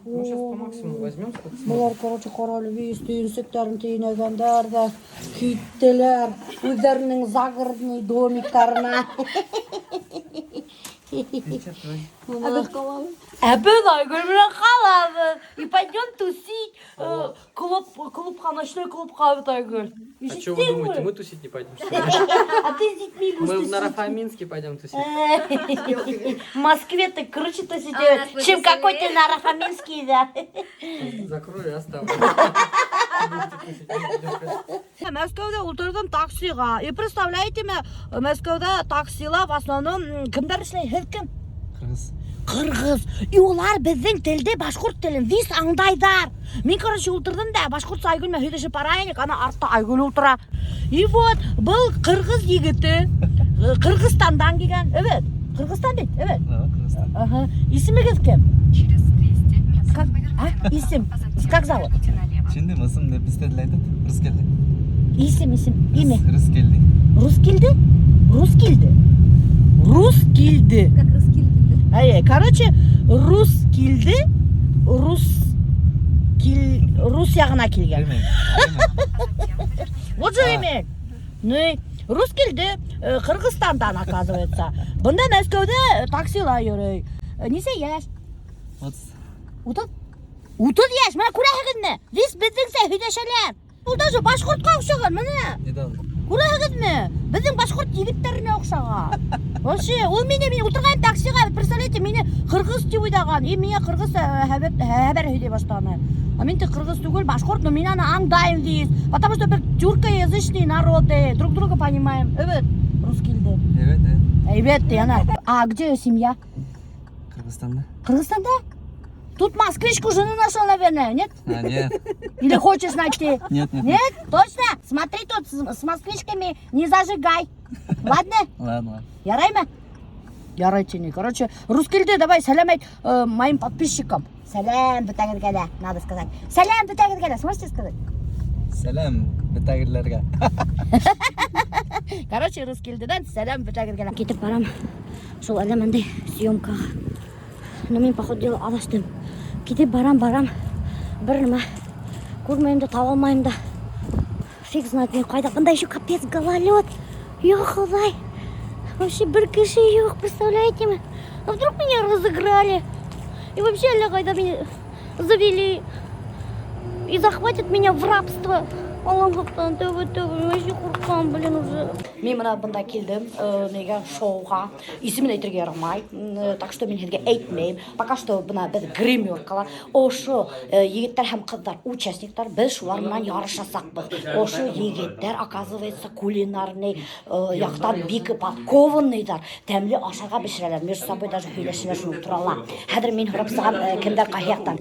Ну, сейчас по максимуму возьмем, сколько сможем. Bunlar короче королеви түйінсектерін түйінегендер де күйттелер өздерінің загородный домиктарына. Әбін Айгүл білен қалады. И пойдем тусить. Клубқа, ночной клубқа өт Айгүл. А что вы думаете, мы тусить не пойдем, что ли? А ты с детьми Мы будешь в Нарафаминске пойдем тусить. в Москве ты круче тусить, чем какой ты Нарафаминский, да. Закрой и оставлю. Мәскеуде отырдым таксиға. И представляете ме, Мәскеуде таксила в основном кімдер ішлейді? Кім? Қырғыз. И олар біздің тілде башқұрт тілін вис аңдайдар. Мен короче отырдым да башқұртса Айгүлмен сөйлесіп барайық, ана артта Айгүл отыра. И вот бұл қырғыз егіті Қырғызстандан келген. Evet. Қырғызстан дейді. Evet. Ага. Исімі кім? Через 200 метров. Исім. Как зовут? Şimdi mısın ne biz dedilerdi? Rus geldi. Исім. Имя. Rus geldi. Рускильды? Как раскильды. Короче, Рускильды, Рус яғына келген. Вот же имя. Ну, Рускильды Қырғызстандан, оказывается. Бұнда Мәскеуде таксила жүрей. Несе еш? 30 еш, мына көрәһегідні. Вис біздіңсе хүдешелер. Бұл даже башқұртқа ұқсаған, міне. Көрәһегідні. Біздің башқұрт егіттеріне ұқсаған. Вообще, ол мен отырған таксиға, представляете, мені қырғыз деп ойдаған. И мен қырғыз хәбәр өйде баштаны. А мен те қырғыз түгіл, башқұрт, но мен аны аңдайым дейіз. Потому что бір тюркоязычный народы, друг друга понимаем. Evet, рускилді. Evet, яна. А где семья? Кыргызстанда. Кыргызстанда? Тут москвичку жену нашел, наверное, нет? Нет. Или хочешь найти? Нет. Нет? Точно? Смотри, тут с москвичками не зажигай. Ладно? Ладно. Ярай ма? Ярайте не. Короче, рускильды давай салям айт моим подписчикам. Салям, бітагіргәлі, надо сказать. Салям, бітагіргәлі, сможете сказать? Салам бітагірлерге. Короче, рускильдыдан салям, бітагіргәлі. Кетіп барам. Сол әлемінде съемкаға. Но мен, походу, дела алаштым. Кетіп барам. Бір німа. Көрмеймін да, таба алмайым да. Фиг знает, мен қайда. Бұнда еще капец гололед. Ёх, олай. Вообще бір кіші жоқ, представляете ме? А вдруг меня разыграли? И вообще, қайда меня завели. И захватят меня в рабство. Аллахтан, вообще қорқам, блин, уже. Мен мына бұнда келдім, неге шоуға. Есімін айтырға ярамай. Так что мен сізге айтмайм. Пока что бұна біз гримеркалар. Ошу егеттер һәм қыздар, участниктар, біз шулар мұнан ярыш жасақпыз. Ошу егеттер, оказывается, кулинарный, яқтан бик подкованныйдар. Тәмлі ашаға бішірелер. Между собой даже сөйлесілер шunu турала. Хәдір мен хұрап сыған кімдер қахияқтан.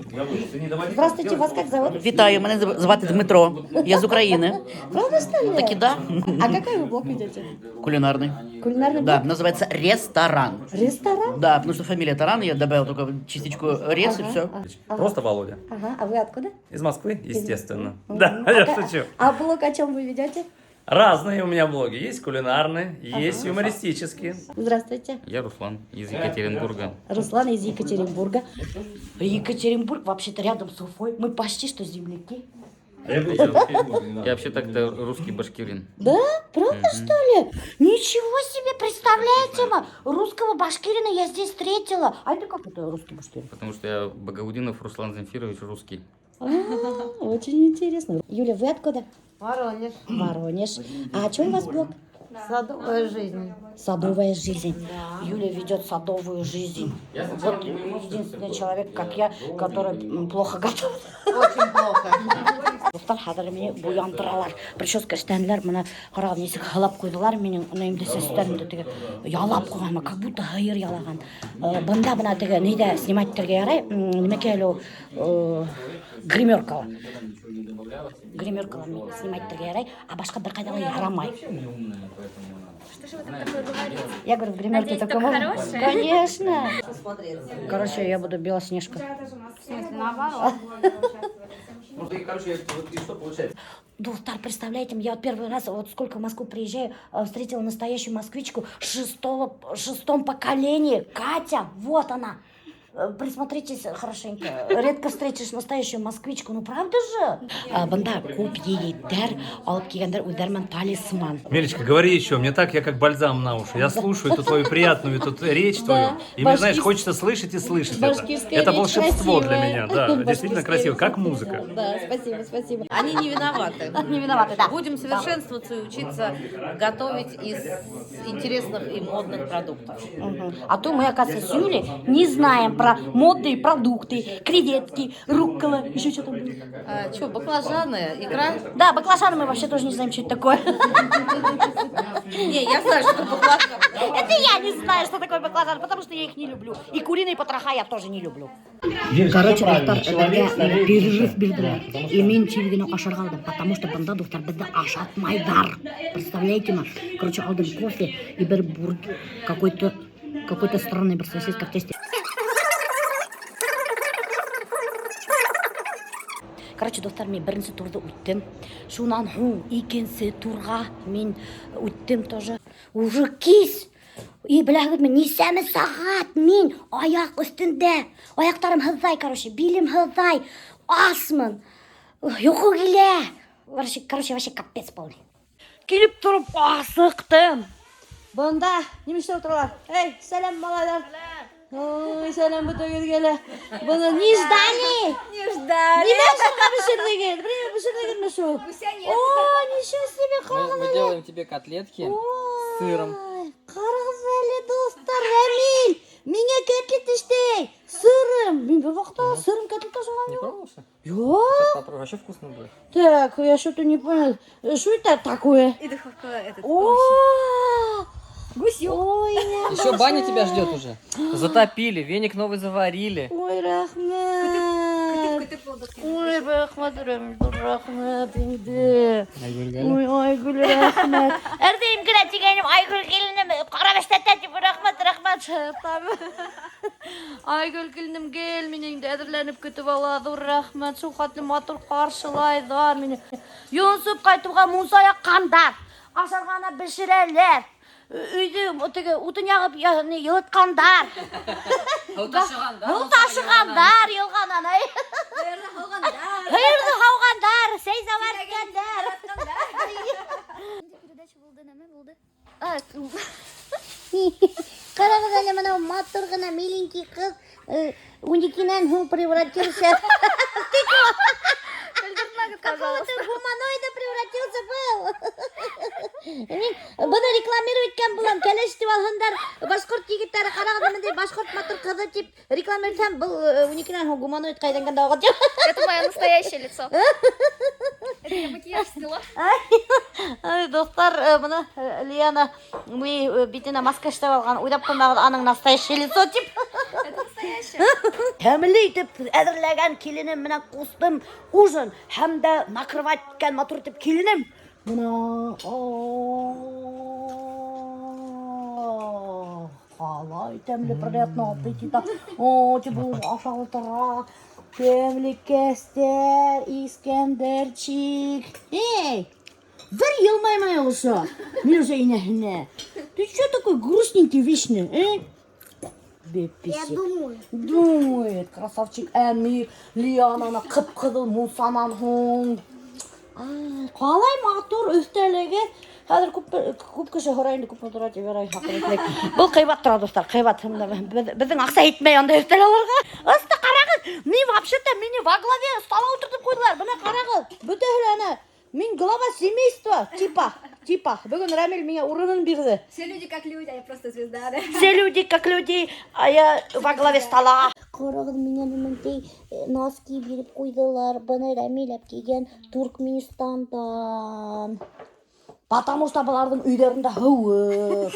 Здравствуйте, вас как зовут? Вітаю, мене звати Дмитро. Я з України. Правда, что ли? Таки да. А какой вы блог ведете? Кулинарный. Кулинарный Да, блог? называется ресторан. Ресторан? Да, потому что фамилия Таран, я добавил только частичку рес и все. Просто Володя. Ага, а вы откуда? Из Москвы, естественно. Да, я шучу. А блог о чем вы ведете? Разные у меня блоги. Есть кулинарные, есть юмористические. Здравствуйте. Я Руслан из Екатеринбурга. Руслан из Екатеринбурга. Екатеринбург вообще-то рядом с Уфой. Мы почти что земляки. Я вообще так-то русский башкирин. Да? Правда, что ли? Ничего себе, представляете, русского башкирина я здесь встретила. А это как это русский башкирин? Потому что я Багаудинов Руслан Земфирович русский. Очень интересно. Юля, вы откуда? Воронеж. Воронеж. А о чем у вас блог? Садовая жизнь. Садовая жизнь. Юля ведет садовую жизнь. Вот единственный человек, как я, который плохо готовит. Очень плохо. Достар хәдер мине буяндыралар. Прическа эштәнләр менә караган нисек халап куйдылар минең нәймдә сәстәремдә теге ялап куйган, как будто гыйр ялаган. Бында бына теге нидә снимать итәргә ярый, нимәкә әле гримеркала. Гримеркала снимать итәргә ярый, а башка бер кайда ярамай. Что же вы там такое говорите? Я говорю, в гримерке только можно. Конечно. Короче, я буду Белоснежка. В смысле, наоборот? Достар, представляете, я вот первый раз, вот сколько в Москву приезжаю, встретила настоящую москвичку шестом поколении. Катя, вот она. Присмотритесь хорошенько. Редко встретишь настоящую москвичку, ну правда же? Бында көп егеттер алып келгендер өздерімен талисман. Мелечка, говори еще. Мне так, я как бальзам на уши. Я слушаю эту твою приятную тут речь твою. И мне, знаешь, хочется слышать и слышать это. Это волшебство для меня, да. Действительно красиво, как музыка. Да, спасибо. Они не виноваты. Не виноваты, да. Будем совершенствоваться и учиться готовить из интересных и модных продуктов. А то мы, оказывается, с Юлей не знаем про модные продукты, креветки, руккола, еще что-то было. Что, баклажаны, икра? Да, баклажаны мы вообще тоже не знаем, что это такое. Не, я знаю, что это баклажан. Это я не знаю, что такое баклажан, потому что я их не люблю. И куриные потроха я тоже не люблю. Короче, достар, бізге перерыв берділер. И мен телегені ашарға алдым, потому что бында достар бізді ашатмайдар. Представляете ма? Короче, алдым кофе и бір бургер, какой-то странный бір сосиска в тесте. Короче, достар, мен бірінші турды өттім. Шунан екінші турға мен өттім тоже. Уже кез. И біләгіт мен несәмі сағат мен аяқ үстінде. Аяқтарым хыздай, короче, билім хыздай. Асмын. Йоқы келе. Короче, вообще капец полный. Келіп тұрып асықтым. Бұнда немесе отыралар. Эй, сәлем малайлар. Ой, сәлем бұта келгелі. Бұны не ждали? Не ждали. Не мәшінға бішірдеген. Біреу бішірдеген мәшу. О, ничего себе Мы қалғаны. делаем тебе котлетки с сыром. Қарғыз әлі достар, Рамиль. Менге котлет іштей. Сырым. Мен бір вақытта сырым котлет ашыған Не жоқ. пробовал еще? Жоқ. Сейчас попробуй, вообще вкусно будет. Так, я что-то не понял. Что это такое? И духовка этот. О, Гусёк. ой, Еще баня тебя ждет уже. Затопили, веник новый заварили. ой, рахмет. Ой, рахмет, рахмет, инде. Ой, Айгүл, рахмет. Әрдейім кіра дегенім Айгүл келінім. Қарабаштата деп рахмет. Айгүл келінім кел, мен енді әдірленіп күтіп алады, рахмет. Сол қатлы матур қаршылайдар мені. Юнсып қайтуға мұнсая қандар. Ашарғана бішірәлер. Үйді ұтын яғып елітқандар. Ұлташығандар, елғанан. Қайырды қауғандар, сейзавар кәндар. Передача болды, неме болды? Қарағыз әлі мынау матур ғана миленький қыз уникинен превратился. Какого-то гуманоида превратился был. Бұны рекламировать кәм бұлам. Кәлештіп алғандар башқұрт егеттері қарағыз башқұрт матур қызы деп рекламировать кәм бұл уникинен гуманоид қайдан кәнді оғат деп. Это мое настоящее лицо. Это я макияж сняла. Достар, мұны Лияна бетіне маска штап алған. Ойдап қондағы аның настоящее лицо деп. Это настоящее. Кәмілей деп әдірләген келінім міні қостым ужин. Хәмді накрывать кән матур деп келінім. Мұна... Қалай тәмілі приятно аппетита. Бұл ашалы тұра. Кәмілі кәстер, Искендерчик. Эй! Бір елмай-май осы. Мен уже инәхіне. Ты что такой грустненький вечно, Я думаю, красавчик әмір, Лиананы қып-қыдыл мұсанан хоң. Қалай матур өстелеге. Қазір көп кіші ғырайынды көп мұтыра жеберай хақырекілік. Бұл қайбат тұра достар, қайбат. Біздің ақса етмей анда өстел аларға. Осты қарағыз, мен вообще-то мені во главе стола отырдып қойдылар. Бұны қарағыз, бүтәхіл әні. Мен глава семейства, типа. Бүгін Рамиль меня урынын берді. Все люди как люди, а я просто звезда, да? Все люди как люди, а я во главе стола. Қарағыз, меня мінтей носки беріп қойдылар. Бұны Рамиль әпкеген Туркменистандан. Потому что бұлардың үйлерінде хауық.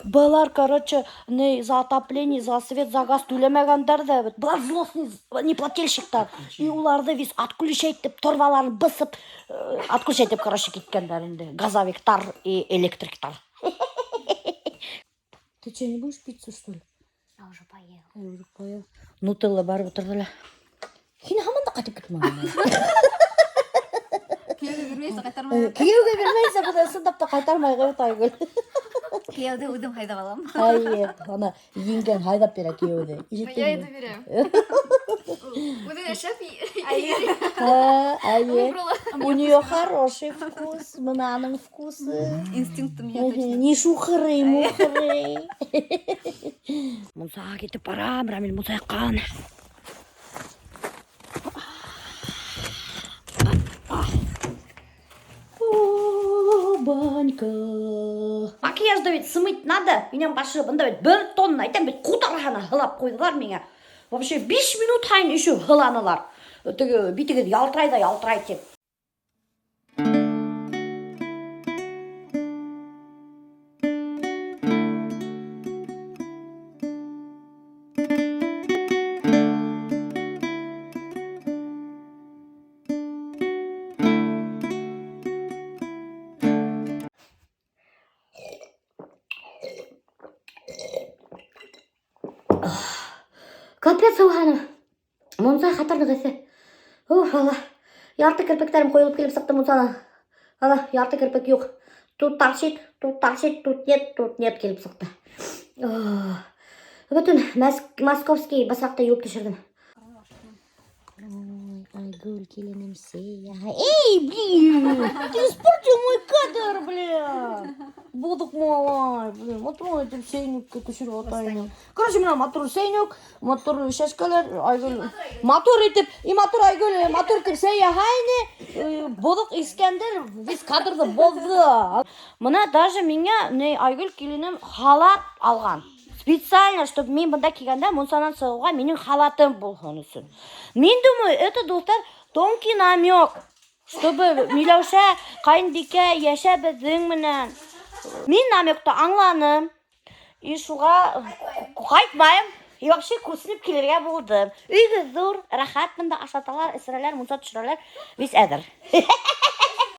Бұлар, короче, за отопление, за свет, за газ төлемегендер де. Бұлар злостный неплательщиктар. И оларды весь отключать деп, торбаларын бысып, отключать деп, короче, кеткендер енді. Газовиктар и электриктар. Ты что, не будешь пиццу, что ли? Я уже поела. Нутелла бар отырдыла. Сені хаманда қайтып кетмеген. Күйеуге бермейсің, қайтармай. Күйеуге бермейсің, бұда сындапта қайтармай қойып Айгүл. Күйеуді өзім хайдап аламын. Хайет, ана енген хайдап бере күйеуді. Я это берем. Буду решать Әйе, у нее хороший вкус, мынаның вкусы. инстинктом я точно. Не шухырый, мухырый. Мұнсаға кетіп барам, Рамил мұнса яққан. Банька. Макияжды ведь смыть надо. Менен башы бұнда ведь 1 тонна айтам ведь құтарғана ғылап қойдылар менге. Вообще 5 минут хайын еще ғыланылар. Түгі битігі ялтырайды деп. Капец соғаным. Мұнса қатарны қайсы. Алла. Ярты кірпіктерім қойылып келіп сықты мұнсаны. Алла, ярты кірпік жоқ. Тут торчит, тут нет келіп сықты. Бүтін московский басақты юб түшірдім. Айгуль, келінім сея. Эй, блин! Ты испортил мой кадр, блин! Будық малай, блин. Матур этим сейнюкке түшіріп отайын. Короче, мына матур сейнюк, матур шашкалар, Айгуль. Матур етіп, матур Айгуль, матур етіп сея хайны. Будық Искендер весь кадрды болды. Мына даже меня Айгуль келінім халат алған. Специально, чтобы мен бұнда келгенде мұнсанан сығуға менің халатым болған үшін. Мен думаю, это, достар, тонкий намек, чтобы Милауша қайындеке яша біздің менен. Мен намекті аңланым, и шуға қайтмайым, и вообще күрсініп келерге болдым. Үйді зор, рахат бұнда ашаталар, ісірелер, мұнса түшірелер, весь әдір.